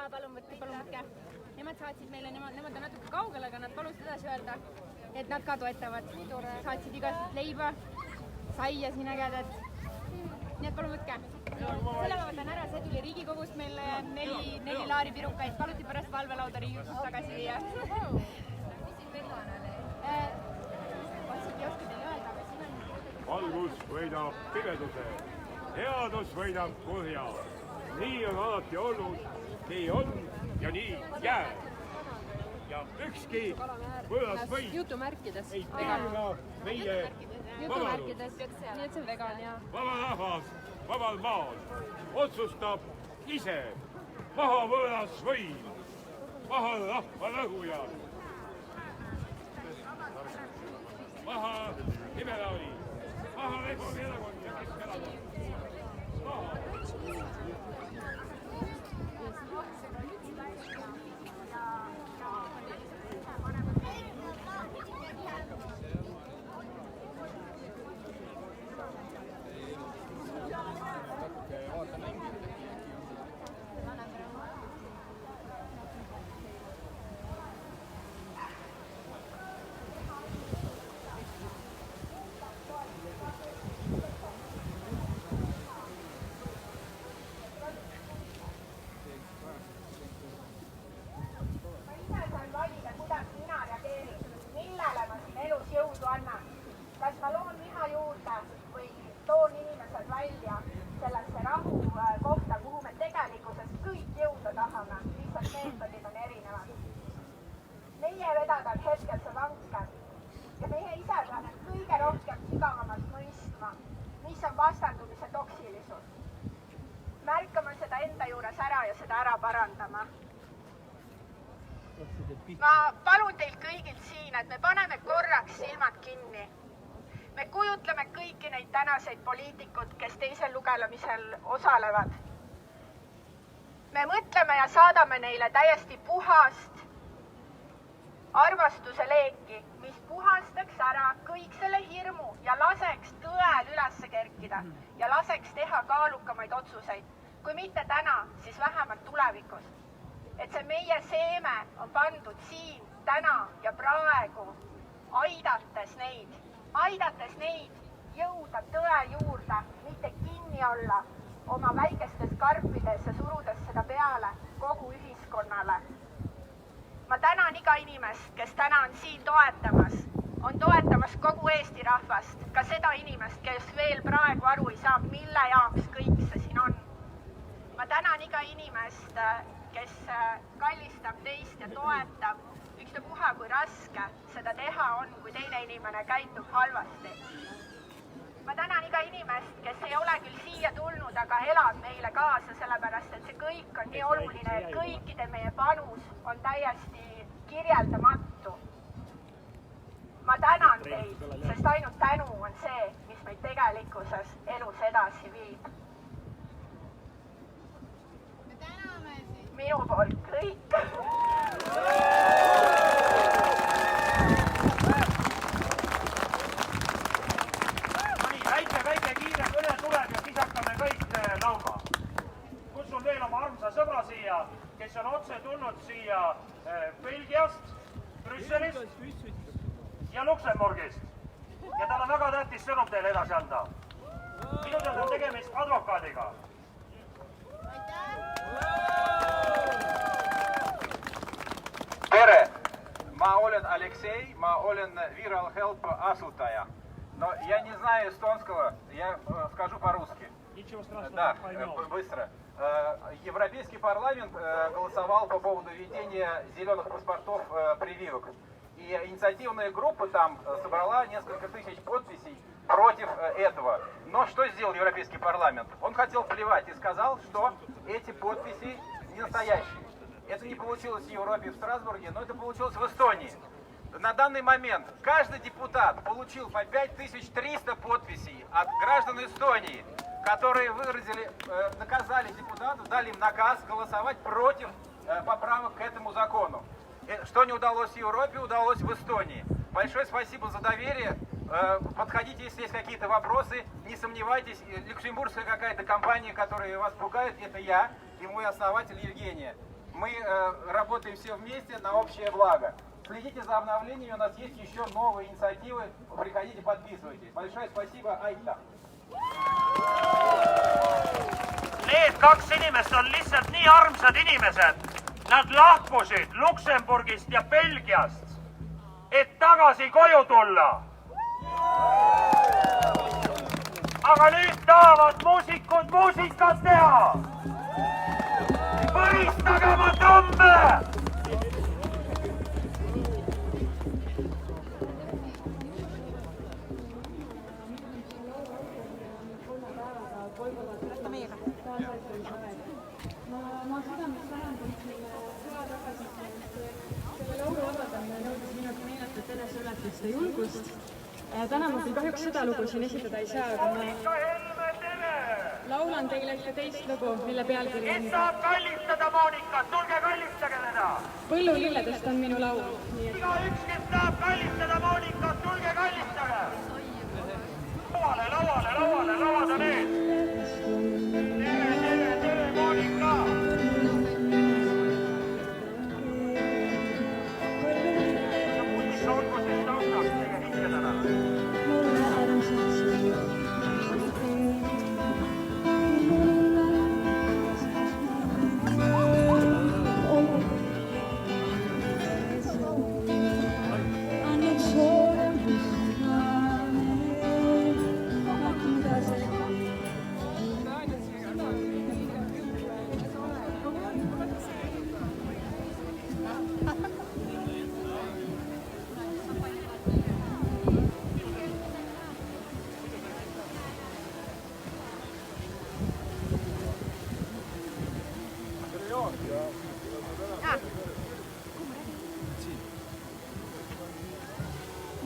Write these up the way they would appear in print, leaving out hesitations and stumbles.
palun võtke. Nemad saatsid meile, nemad on natuke kaugel, aga nad palusid edasi öelda, et nad ka toetavad. Saatsid igast leiba, saia siin ägedat. Nii et palun võtke. Selle ma võtan ära, see tuli Riigikogust meile 4 laari pirukaid. Paluti pärast valvelauda Riigikogust tagasi viia. Ei oska teile öelda, aga siin on... Valgus võidab pimeduse, headus võidab põhja. Nii on alati olnud, nii on ja nii jääb. Ja ükski võõras võim ei piira meie vabadust. Nii et see on vegan, jah. Vaba rahvas vabal maal otsustab ise. Maha võõras võim, maha rahva lõhuja. Maha liberaalid, maha Reformierakond ja Keskerakond. Ma palun teilt kõigilt siin, et me paneme korraks silmad kinni. Me kujutleme kõiki neid tänaseid poliitikud, kes teisel lugemisel osalevad. Me mõtleme ja saadame neile täiesti puhast armastuse leeki, mis puhastaks ära kõik selle hirmu ja laseks tõel üles kerkida ja laseks teha kaalukamaid otsuseid. Kui mitte täna, siis vähemalt tulevikus. Et see meie seeme on pandud siin, täna ja praegu, aidates neid jõuda tõe juurde, mitte kinni olla oma väikestes karpides ja surudes seda peale kogu ühiskonnale. Ma tänan iga inimest, kes täna on siin on toetamas kogu Eesti rahvast, ka seda inimest, kes veel praegu aru ei saa, mille jaoks kõik see siin on. Ma tänan iga inimest, kes kallistab teist ja toetab, ükstapuha kui raske seda teha on, kui teine inimene käitub halvasti. Ma tänan iga inimest, kes ei ole küll siia tulnud, aga elab meile kaasa, sellepärast et see kõik on nii oluline, et kõikide meie panus on täiesti kirjeldamatu. Ma tänan teid, sest ainult tänu on see, mis meid tegelikkuses elus edasi viib. Minu poolt kõik. Väike kiire kõne tuleb ja pisakame kõik lauga. Kutsun veel oma armsa sõbra siia, kes on otse tulnud siia Belgiast, Brüsselist ja Luksemburgist. Ja tal on väga tähtis sõnum teile edasi anda. Minu teada on tegemist advokaadiga. Tere! Ma olen Алексей, ma olen Viral Help asutaja. Но я не знаю эстонского, я скажу по-русски. Ничего страшного, да, поймем. Быстро. Европейский парламент голосовал по поводу введения зеленых паспортов прививок. И инициативная группа там собрала несколько тысяч подписей против этого. Но что сделал Европейский парламент? Он хотел плевать и сказал, что эти подписи не настоящие. Это не получилось в Европе, в Страсбурге, но это получилось в Эстонии. На данный момент каждый депутат получил по 5300 подписей от граждан Эстонии, которые наказали депутатов, дали им наказ голосовать против поправок к этому закону. Что не удалось в Европе, удалось в Эстонии. Большое спасибо за доверие. Подходите, если есть какие-то вопросы. Не сомневайтесь, люксембургская какая-то компания, которая вас пугает, это я и мой основатель Евгения. мы работаем все вместе на общее благо. Следите за обновлениями, у нас есть еще новые инициативы. Приходите, подписывайтесь. Большое спасибо, aitäh! Need kaks inimest on lihtsalt nii armsad inimesed. Nad lahkusid Luksemburgist ja Belgiast, et tagasi koju tulla. Aga nüüd tahavad muusikud muusikat teha. Põristage oma tromme! Ma südamest tänan teid selle hea tagasiside, selle laulu avaldamine nõudis minult meeletut eneseületust ja julgust. Täna ma küll kahjuks seda lugu siin esitada ei saa, aga ma laulan teile ühte teist lugu, mille pealkiri on... Kes saab kallistada Moonikat? Tulge kallistage teda! Põllulilledest on minu laul. Igaüks, kes saab kallistada Moonikat, tulge kallistage! Lauale need! Tere, Moonika! Mis olgu siis taustaks teie hinkedele?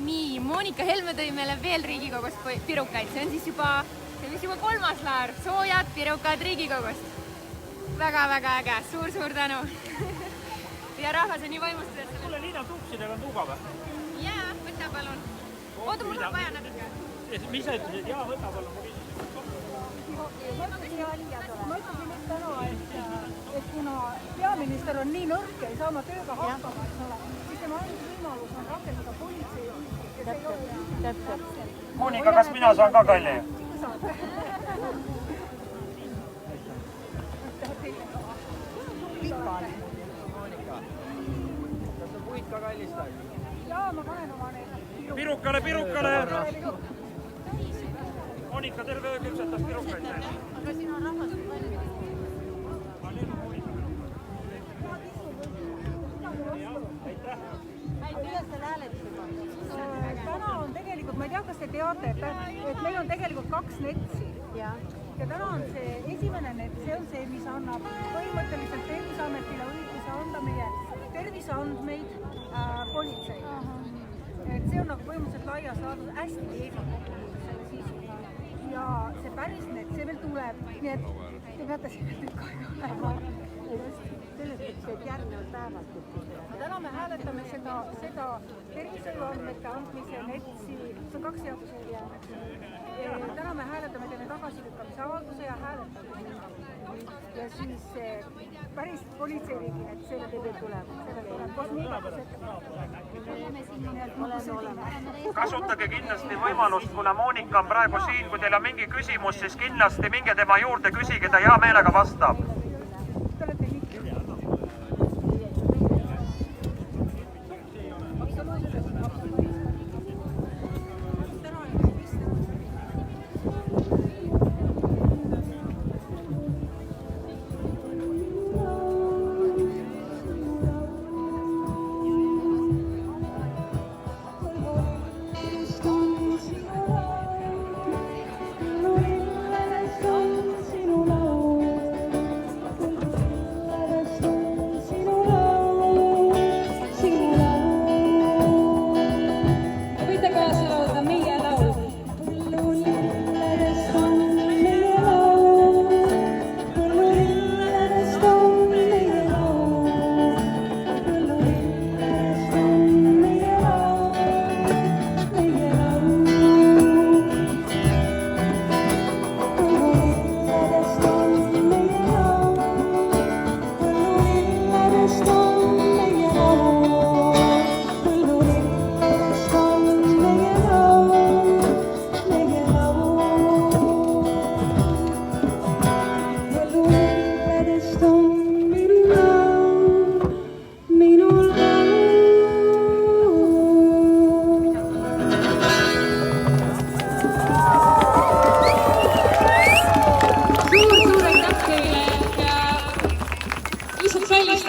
Nii, Moonika Helme tõi meile veel Riigikogust pirukaid. See on siis juba 3. laar. Soojad pirukad Riigikogust. Väga-väga äge. Suur tänu. Ja rahvas on nii vaimustatud. Kuule, Liina, tupsidega on tuuga või? Jaa, võta palun. Oota, mul on vaja natuke. Mis sa ütlesid? Jaa, võta palun. Ma ütlesin just täna, et kuna peaminister on nii nõrk ja ei saa oma tööga hakkama, siis tema ainus võimalus on rakendada politsei. Täpselt. Moonika, kas mina saan ka kalli? Puid ka kallistada. Jaa, ma panen oma need Pirukale! Moonika, terve öö küpsetas pirukaid. Aga siin on rahvas valmis. Kuidas te hääletasite? Täna on tegelikult, ma ei tea, kas te teate, et meil on tegelikult 2 netsi. Ja täna on see esimene net, see on see, mis annab põhimõtteliselt Terviseametile õiguse anda meie terviseandmeid politseile. Et see on nagu põhimõtteliselt laias laadus hästi eesmärk selle sisuga. Ja see päris net, see veel tuleb, nii et te peate siin tükk aega olema. Selles mõttes, et järgnevalt päevalt. Täna me hääletame seda tervishoiuandmete andmise netsi, see on 2 seaduse. Täna me hääletame teile tagasilükkamise avalduse ja hääletame. Ja siis päris politseiriigi, et selle teeb tulema. Kasutage kindlasti võimalust, kuna Moonika on praegu siin, kui teil on mingi küsimus, siis kindlasti minge tema juurde, küsige, ta hea meelega vastab.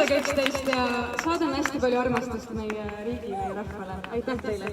välistage üksteist ja saadame hästi palju armastust meie riigile ja rahvale. Aitäh teile!